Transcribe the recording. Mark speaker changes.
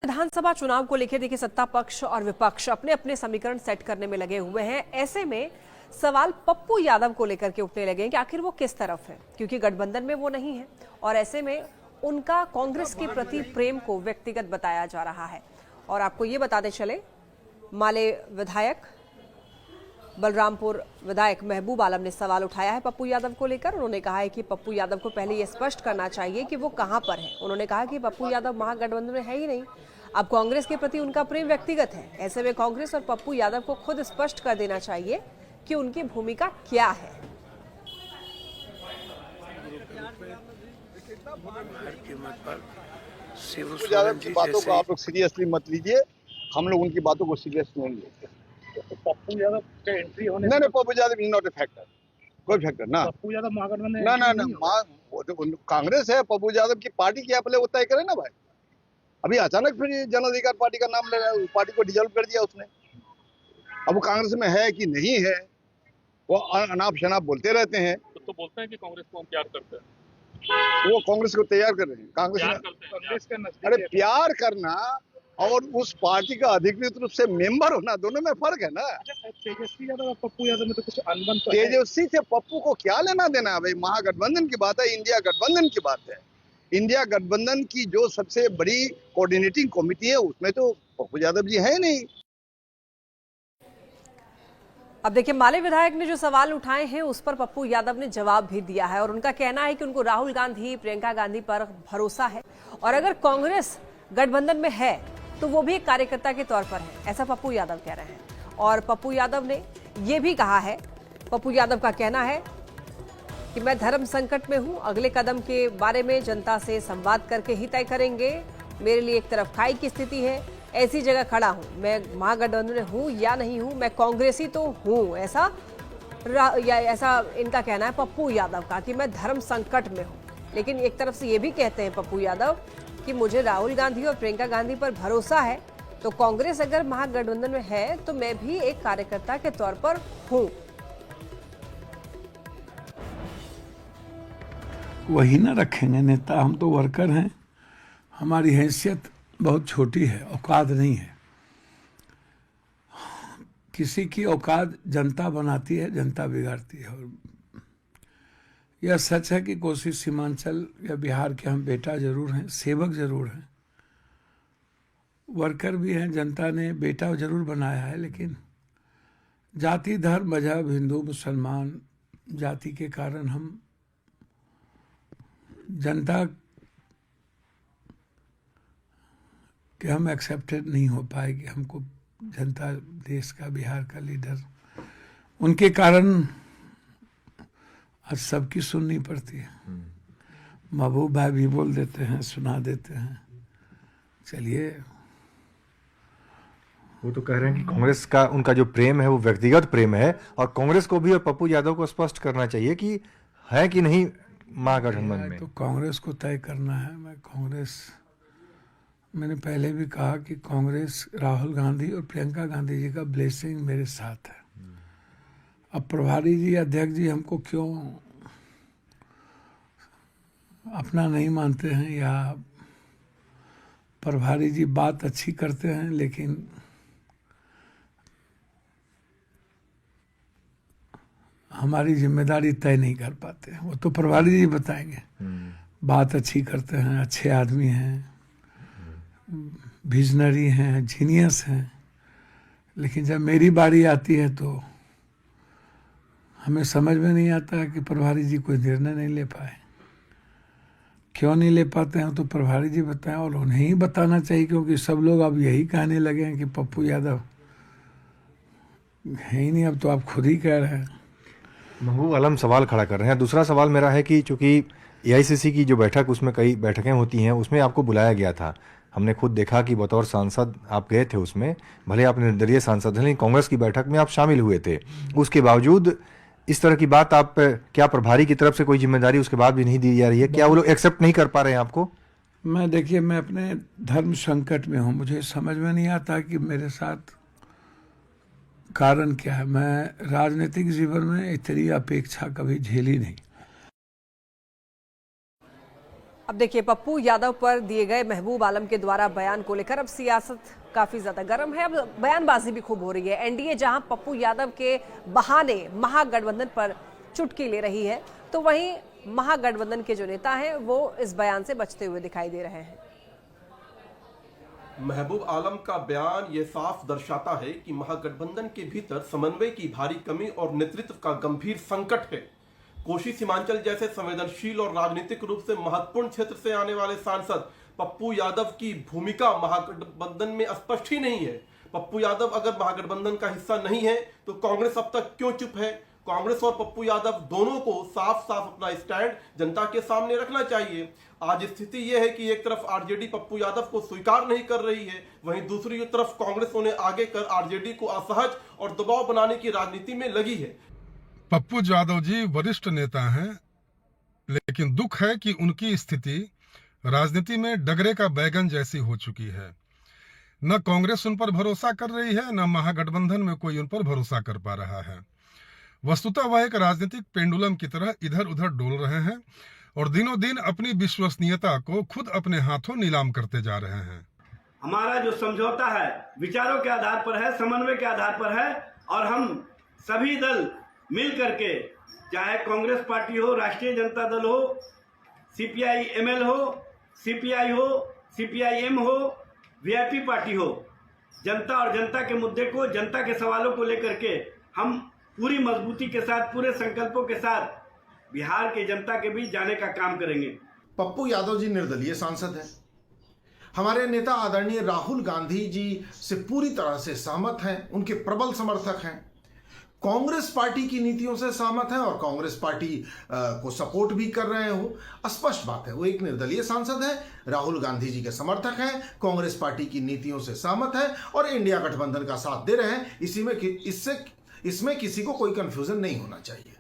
Speaker 1: विधानसभा चुनाव को लेकर देखिए सत्ता पक्ष और विपक्ष अपने अपने समीकरण सेट करने में लगे हुए हैं। ऐसे में सवाल पप्पू यादव को लेकर के उठने लगे हैं कि आखिर वो किस तरफ है, क्योंकि गठबंधन में वो नहीं है और ऐसे में उनका कांग्रेस के प्रति प्रेम को व्यक्तिगत बताया जा रहा है। और आपको ये बताते चले, माले विधायक बलरामपुर विधायक महबूब आलम ने सवाल उठाया है पप्पू यादव को लेकर। उन्होंने कहा है कि पप्पू यादव को पहले ये स्पष्ट करना चाहिए कि वो कहां पर है। उन्होंने कहा कि पप्पू यादव महागठबंधन में है ही नहीं, अब कांग्रेस के प्रति उनका प्रेम व्यक्तिगत है। ऐसे में कांग्रेस और पप्पू यादव को खुद स्पष्ट कर देना चाहिए कि उनकी भूमिका क्या है।
Speaker 2: यादव की बातों को आप लोग सीरियसली मत लीजिए, हम लोग उनकी बातों को सीरियस नहीं लेते।
Speaker 3: तो पप्पू यादव का एंट्री होने
Speaker 2: नहीं, Pappu Yadav is not a factor, कोई फैक्टर ना।
Speaker 3: पप्पू यादव महागठबंधन
Speaker 2: ना वो तो कांग्रेस है, पप्पू यादव की पार्टी क्या पहले वो तय करे ना भाई। अभी अचानक फिर जन अधिकार पार्टी का नाम ले रहा है, पार्टी को डिजोल्व कर दिया उसने। अब वो कांग्रेस में है कि नहीं है, वो अनाप शनाप बोलते रहते हैं।
Speaker 3: तो बोलते हैं कि कांग्रेस को हम प्यार करते हैं,
Speaker 2: वो कांग्रेस को तैयार कर रहे हैं। कांग्रेस
Speaker 3: का
Speaker 2: अरे प्यार करना और उस पार्टी का अधिकृत रूप से मेंबर होना, दोनों में फर्क है ना।
Speaker 3: तेजस्वी यादव और पप्पू यादव में तो कुछ अनबन तो है।
Speaker 2: तेजस्वी से पप्पू को क्या लेना देना है भाई। महागठबंधन की बात है, इंडिया गठबंधन की बात है। इंडिया गठबंधन की जो सबसे बड़ी कोऑर्डिनेटिंग कमेटी है उसमें तो पप्पू यादव जी है नहीं।
Speaker 1: अब देखिए, माले विधायक ने जो सवाल उठाए हैं उस पर पप्पू यादव ने जवाब भी दिया है और उनका कहना है कि उनको राहुल गांधी, प्रियंका गांधी पर भरोसा है और अगर कांग्रेस गठबंधन में है तो वो भी एक कार्यकर्ता के तौर पर है, ऐसा पप्पू यादव कह रहे हैं। और पप्पू यादव ने ये भी कहा है, पप्पू यादव का कहना है कि मैं धर्म संकट में हूं, अगले कदम के बारे में जनता से संवाद करके ही तय करेंगे। मेरे लिए एक तरफ खाई की स्थिति है, ऐसी जगह खड़ा हूं, मैं महागठबंधन में हूं या नहीं हूं, मैं कांग्रेसी तो हूं, ऐसा इनका कहना है पप्पू यादव का कि मैं धर्म संकट में हूं। लेकिन एक तरफ से ये भी कहते हैं पप्पू यादव कि मुझे राहुल गांधी और प्रियंका गांधी पर भरोसा है, तो कांग्रेस अगर महागठबंधन में है तो मैं भी एक कार्यकर्ता के तौर पर हूं।
Speaker 4: वही ना रखेंगे नेता, हम तो वर्कर हैं, हमारी हैसियत बहुत छोटी है, औकात नहीं है। किसी की औकात जनता बनाती है, जनता बिगाड़ती है। और यह सच है कि कोसी सीमांचल या बिहार के हम बेटा जरूर हैं, सेवक जरूर हैं, वर्कर भी हैं। जनता ने बेटा जरूर बनाया है, लेकिन जाति, धर्म, मजहब, हिंदू मुसलमान जाति के कारण हम जनता कि हम एक्सेप्टेड नहीं हो पाएगी। हमको जनता, देश का, बिहार का लीडर, उनके कारण आज सबकी सुननी पड़ती है। महबूब भाई भी बोल देते हैं, सुना देते हैं। चलिए,
Speaker 5: वो तो कह रहे हैं कि कांग्रेस का उनका जो प्रेम है वो व्यक्तिगत प्रेम है और कांग्रेस को भी और पप्पू यादव को स्पष्ट करना चाहिए कि है कि नहीं महागठबंधन में।
Speaker 4: तो कांग्रेस को तय करना है। मैंने पहले भी कहा कि कांग्रेस, राहुल गांधी और प्रियंका गांधी जी का ब्लेसिंग मेरे साथ है। अब प्रभारी जी, अध्यक्ष जी हमको क्यों अपना नहीं मानते हैं, या प्रभारी जी बात अच्छी करते हैं लेकिन हमारी जिम्मेदारी तय नहीं कर पाते हैं, वो तो प्रभारी जी बताएंगे। बात अच्छी करते हैं, अच्छे आदमी हैं, विजनरी हैं, जीनियस हैं, लेकिन जब मेरी बारी आती है तो हमें समझ में नहीं आता है कि प्रभारी जी कोई निर्णय नहीं ले पाए। क्यों नहीं ले पाते हैं तो प्रभारी जी बताएं, और उन्हें ही बताना चाहिए, क्योंकि सब लोग अब यही कहने लगे हैं कि पप्पू यादव है ही नहीं, अब तो आप खुद ही कह रहे हैं।
Speaker 5: महबूब आलम सवाल खड़ा कर रहे हैं। दूसरा सवाल मेरा है कि चूंकि एआईसीसी की जो बैठक, उसमें कई बैठकें होती हैं, उसमें आपको बुलाया गया था। हमने खुद देखा कि बतौर सांसद आप गए थे उसमें, भले आप निर्दलीय सांसद हैं, लेकिन कांग्रेस की बैठक में आप शामिल हुए थे। उसके बावजूद इस तरह की बात आप, क्या प्रभारी की तरफ से कोई जिम्मेदारी उसके बाद भी नहीं दी जा रही है? क्या वो लोग एक्सेप्ट नहीं कर पा रहे हैं आपको?
Speaker 4: देखिए, मैं अपने धर्म संकट में हूँ, मुझे समझ में नहीं आता कि मेरे साथ कारण क्या है। मैं राजनीतिक जीवन में इतनी अपेक्षा कभी झेली नहीं।
Speaker 1: अब देखिए, पप्पू यादव पर दिए गए महबूब आलम के द्वारा बयान को लेकर अब सियासत काफी ज्यादा गर्म है। अब बयानबाजी भी खूब हो रही है। एनडीए जहां पप्पू यादव के बहाने महागठबंधन पर चुटकी ले रही है, तो वहीं महागठबंधन के जो नेता हैं वो इस बयान से बचते हुए दिखाई दे रहे हैं।
Speaker 6: महबूब आलम का बयान ये साफ दर्शाता है कि महागठबंधन के भीतर समन्वय की भारी कमी और नेतृत्व का गंभीर संकट है। कोशी सीमांचल जैसे संवेदनशील और राजनीतिक रूप से महत्वपूर्ण क्षेत्र से आने वाले सांसद पप्पू यादव की भूमिका महागठबंधन में स्पष्ट ही नहीं है। पप्पू यादव अगर महागठबंधन का हिस्सा नहीं है तो कांग्रेस अब तक क्यों चुप है? कांग्रेस और पप्पू यादव दोनों को साफ साफ अपना स्टैंड जनता के सामने रखना चाहिए। आज स्थिति यह है कि एक तरफ आरजेडी पप्पू यादव को स्वीकार नहीं कर रही है, वहीं दूसरी तरफ कांग्रेस उन्हें आगे कर आरजेडी को असहज और दबाव बनाने की राजनीति में लगी है।
Speaker 7: पप्पू यादव जी वरिष्ठ नेता हैं, लेकिन दुख है कि उनकी स्थिति राजनीति में डगरे का बैगन जैसी हो चुकी है। न कांग्रेस उन पर भरोसा कर रही है, न महागठबंधन में कोई उन पर भरोसा कर पा रहा है। वस्तुतः वह एक राजनीतिक पेंडुलम की तरह इधर उधर डोल रहे हैं और दिनों दिन अपनी विश्वसनीयता को खुद अपने हाथों नीलाम करते जा रहे हैं।
Speaker 8: हमारा जो समझौता है विचारों के आधार पर है, समन्वय के आधार पर है, और हम सभी दल मिल करके, चाहे कांग्रेस पार्टी हो, राष्ट्रीय जनता दल हो, सीपीआई एमएल हो, सीपीआई हो, सीपीआईएम हो, वीआईपी पार्टी हो, जनता और जनता के मुद्दे को, जनता के सवालों को लेकर के हम पूरी मजबूती के साथ, पूरे संकल्पों के साथ बिहार के जनता के बीच जाने का काम करेंगे।
Speaker 9: पप्पू यादव जी निर्दलीय सांसद हैं। हमारे नेता आदरणीय राहुल गांधी जी से पूरी तरह से सहमत हैं, उनके प्रबल समर्थक हैं, कांग्रेस पार्टी की नीतियों से सहमत हैं और कांग्रेस पार्टी को सपोर्ट भी कर रहे हो। स्पष्ट बात है, वो एक निर्दलीय सांसद है, राहुल गांधी जी के समर्थक हैं, कांग्रेस पार्टी की नीतियों से सहमत है और इंडिया गठबंधन का साथ दे रहे हैं। इसमें किसी को कोई कंफ्यूजन नहीं होना चाहिए।